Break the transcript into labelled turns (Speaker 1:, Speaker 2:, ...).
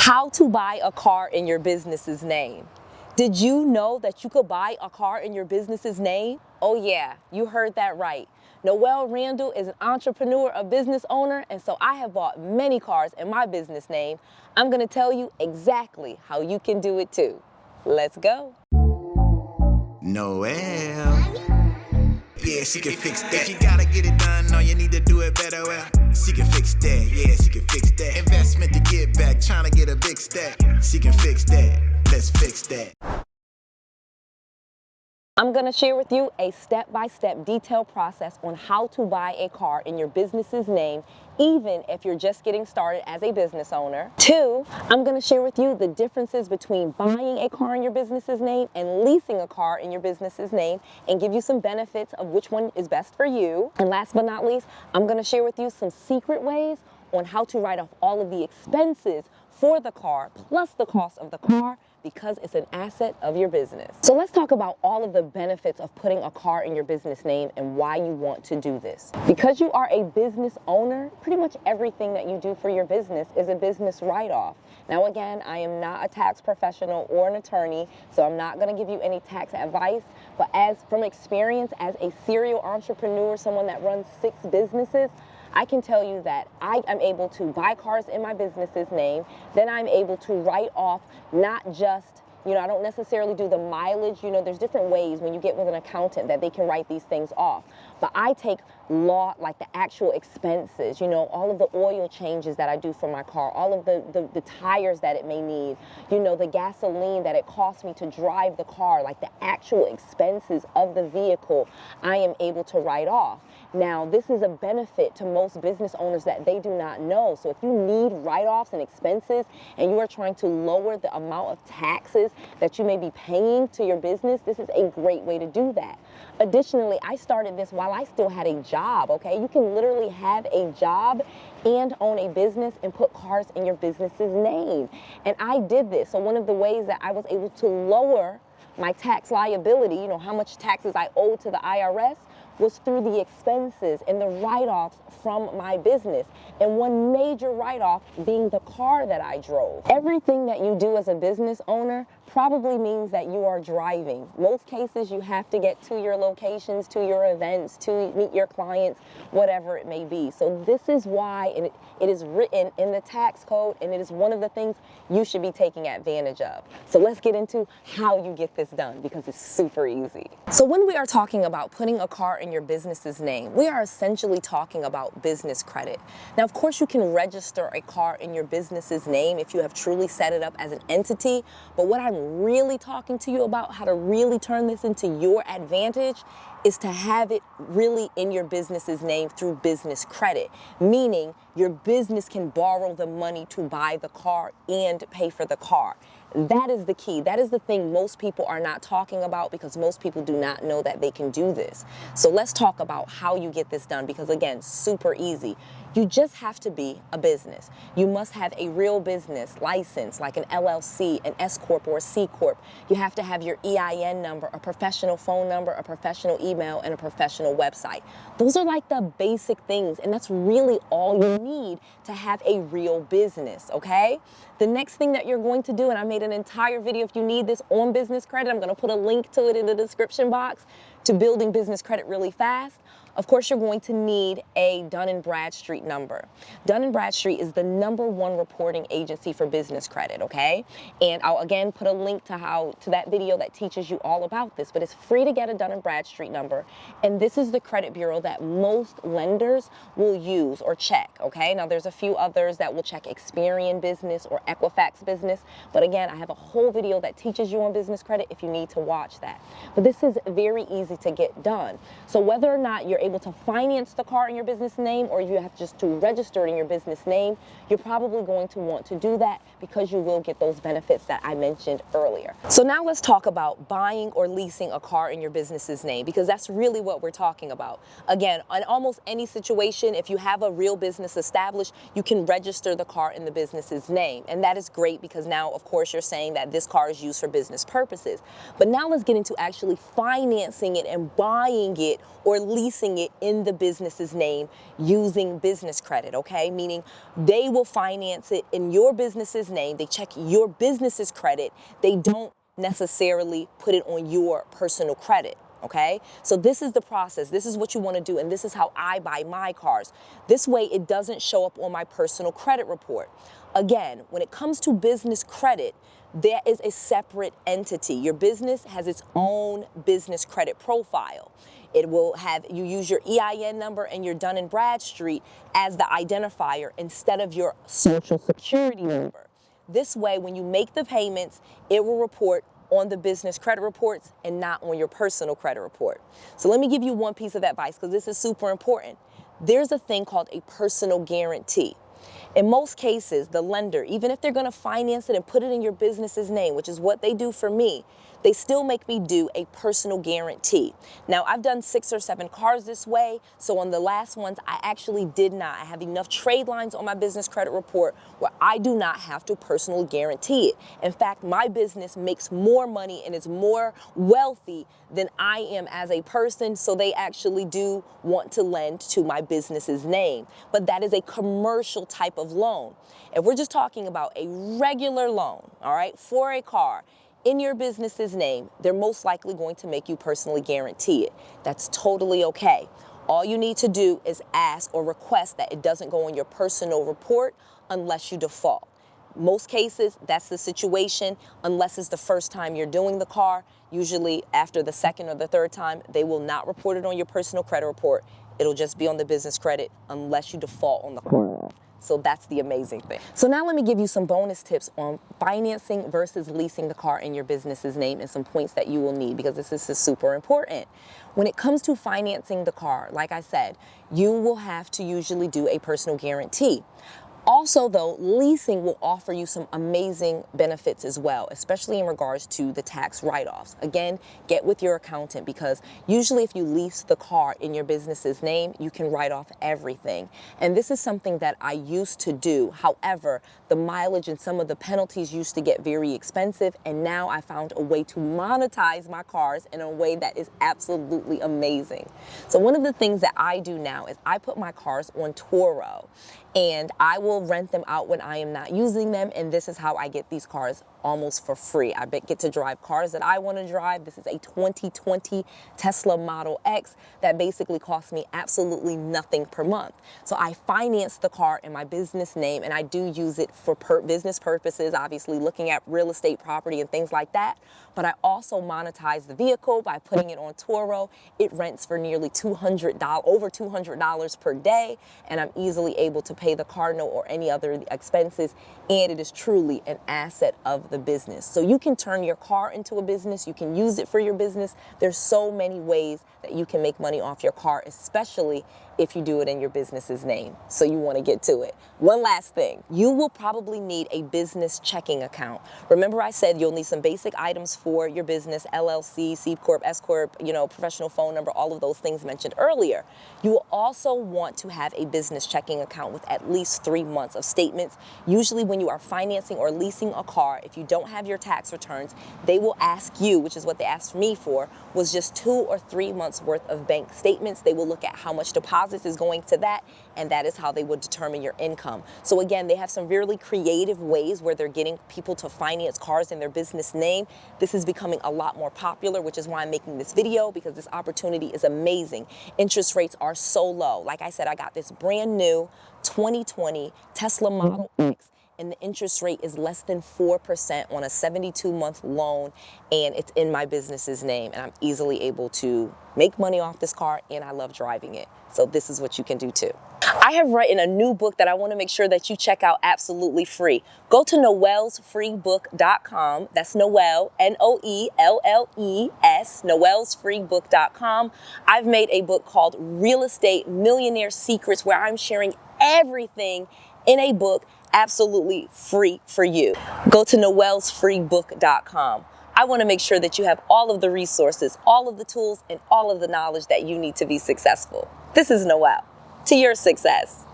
Speaker 1: How to buy a car in your business's name. Did you know that you could buy a car in your business's name? Oh yeah, you heard that right. 𝗏𝗏 is an entrepreneur, a business owner, and so I have bought many cars in my business name. I'm gonna tell you exactly how you can do it too. Let's go.
Speaker 2: Noel. Yeah, she can fix that. If you gotta get it done, no, you need to do it better. Well, she can fix that. Yeah, she can fix that. Investment to get back, trying to get a big stack. She can fix that. Let's fix that.
Speaker 1: I'm gonna share with you a step-by-step detailed process on how to buy a car in your business's name, even if you're just getting started as a business owner. 2, I'm gonna share with you the differences between buying a car in your business's name and leasing a car in your business's name and give you some benefits of which one is best for you. And last but not least, I'm gonna share with you some secret ways on how to write off all of the expenses for the car plus the cost of the car, because it's an asset of your business. So let's talk about all of the benefits of putting a car in your business name and why you want to do this. Because you are a business owner, pretty much everything that you do for your business is a business write-off. Now again, I am not a tax professional or an attorney, so I'm not gonna give you any tax advice, but from experience as a serial entrepreneur, someone that runs 6 businesses, I can tell you that I am able to buy cars in my business's name, then I'm able to write off not just, I don't necessarily do the mileage, there's different ways when you get with an accountant that they can write these things off. But I take like the actual expenses, all of the oil changes that I do for my car, all of the tires that it may need, the gasoline that it costs me to drive the car, like the actual expenses of the vehicle, I am able to write off. Now, this is a benefit to most business owners that they do not know. So if you need write-offs and expenses and you are trying to lower the amount of taxes that you may be paying to your business, this is a great way to do that. Additionally, I started this while I still had a job, okay? You can literally have a job and own a business and put cars in your business's name. And I did this. So one of the ways that I was able to lower my tax liability, how much taxes I owed to the IRS, was through the expenses and the write-offs from my business. And one major write-off being the car that I drove. Everything that you do as a business owner probably means that you are driving. Most cases you have to get to your locations, to your events, to meet your clients, whatever it may be. So this is why it is written in the tax code, and it is one of the things you should be taking advantage of. So let's get into how you get this done, because it's super easy. So when we are talking about putting a car in your business's name, we are essentially talking about business credit. Now, of course, you can register a car in your business's name if you have truly set it up as an entity, but what I'm really talking to you about, how to really turn this into your advantage, is to have it really in your business's name through business credit, meaning your business can borrow the money to buy the car and pay for the car. That is the key. That is the thing most people are not talking about, because most people do not know that they can do this. So let's talk about how you get this done, because again, super easy. You just have to be a business. You must have a real business license, like an LLC, an S Corp or a C Corp. You have to have your EIN number, a professional phone number, a professional email, and a professional website. Those are like the basic things, and that's really all you need to have a real business, okay? The next thing that you're going to do, and I made an entire video if you need this on business credit, I'm gonna put a link to it in the description box, to building business credit really fast. Of course, you're going to need a Dun & Bradstreet number. Dun & Bradstreet is the #1 reporting agency for business credit, okay? And I'll again put a link to that video that teaches you all about this, but it's free to get a Dun & Bradstreet number. And this is the credit bureau that most lenders will use or check, okay? Now, there's a few others that will check Experian Business or Equifax Business, but again, I have a whole video that teaches you on business credit if you need to watch that. But this is very easy to get done. So whether or not you're able to finance the car in your business name, or you have just to register it in your business name, you're probably going to want to do that, because you will get those benefits that I mentioned earlier. So now let's talk about buying or leasing a car in your business's name, because that's really what we're talking about. Again, in almost any situation, if you have a real business established, you can register the car in the business's name. And that is great, because now, of course, you're saying that this car is used for business purposes. But now let's get into actually financing it and buying it or leasing financing it in the business's name using business credit, okay? Meaning they will finance it in your business's name. They check your business's credit. They don't necessarily put it on your personal credit. Okay, so this is the process. This is what you want to do, and this is how I buy my cars. This way it doesn't show up on my personal credit report. Again, when it comes to business credit, there is a separate entity. Your business has its own business credit profile. It will have you use your EIN number and your Dun & Bradstreet as the identifier instead of your social security number. This way, when you make the payments, it will report on the business credit reports and not on your personal credit report. So let me give you one piece of advice because this is super important. There's a thing called a personal guarantee. In most cases, the lender, even if they're going to finance it and put it in your business's name, which is what they do for me, they still make me do a personal guarantee. Now, I've done 6 or 7 cars this way, so on the last ones, I actually did not. I have enough trade lines on my business credit report where I do not have to personally guarantee it. In fact, my business makes more money and is more wealthy than I am as a person, so they actually do want to lend to my business's name. But that is a commercial type of loan. If we're just talking about a regular loan, all right, for a car, in your business's name, they're most likely going to make you personally guarantee it. That's totally okay. All you need to do is ask or request that it doesn't go on your personal report unless you default. Most cases, that's the situation, unless it's the first time you're doing the car. Usually after the second or the third time, they will not report it on your personal credit report. It'll just be on the business credit unless you default on the car. So that's the amazing thing. So now let me give you some bonus tips on financing versus leasing the car in your business's name and some points that you will need because this is super important. When it comes to financing the car, like I said, you will have to usually do a personal guarantee. Also, though, leasing will offer you some amazing benefits as well, especially in regards to the tax write-offs. Again, get with your accountant because usually if you lease the car in your business's name, you can write off everything. And this is something that I used to do. However, the mileage and some of the penalties used to get very expensive, and now I found a way to monetize my cars in a way that is absolutely amazing. So one of the things that I do now is I put my cars on Turo, and I will rent them out when I am not using them, and this is how I get these cars almost for free. I get to drive cars that I want to drive. This is a 2020 Tesla Model X that basically costs me absolutely nothing per month. So I finance the car in my business name, and I do use it for business purposes, obviously looking at real estate property and things like that. But I also monetize the vehicle by putting it on Turo. It rents for nearly over $200 per day, and I'm easily able to pay the car note or any other expenses, and it is truly an asset of the business. So you can turn your car into a business. You can use it for your business. There's so many ways that you can make money off your car, especially if you do it in your business's name. So you want to get to it. One last thing, you will probably need a business checking account. Remember I said you'll need some basic items for your business, LLC, C Corp, S Corp, professional phone number, all of those things mentioned earlier. You will also want to have a business checking account with at least 3 months of statements. Usually when you are financing or leasing a car, if you don't have your tax returns, they will ask you, which is what they asked me for, was just 2 or 3 months worth of bank statements. They will look at how much deposits is going to that, and that is how they would determine your income. So again, they have some really creative ways where they're getting people to finance cars in their business name. This is becoming a lot more popular, which is why I'm making this video, because this opportunity is amazing. Interest rates are so low. Like I said, I got this brand new 2020 Tesla Model X, and the interest rate is less than 4% on a 72-month loan, and it's in my business's name, and I'm easily able to make money off this car, and I love driving it. So this is what you can do too. I have written a new book that I want to make sure that you check out absolutely free. Go to noellsfreebook.com. That's Noelle, Noelles, noellsfreebook.com. I've made a book called Real Estate Millionaire Secrets, where I'm sharing everything in a book absolutely free for you. Go to noellsfreebook.com. I want to make sure that you have all of the resources, all of the tools, and all of the knowledge that you need to be successful. This is Noelle. To your success.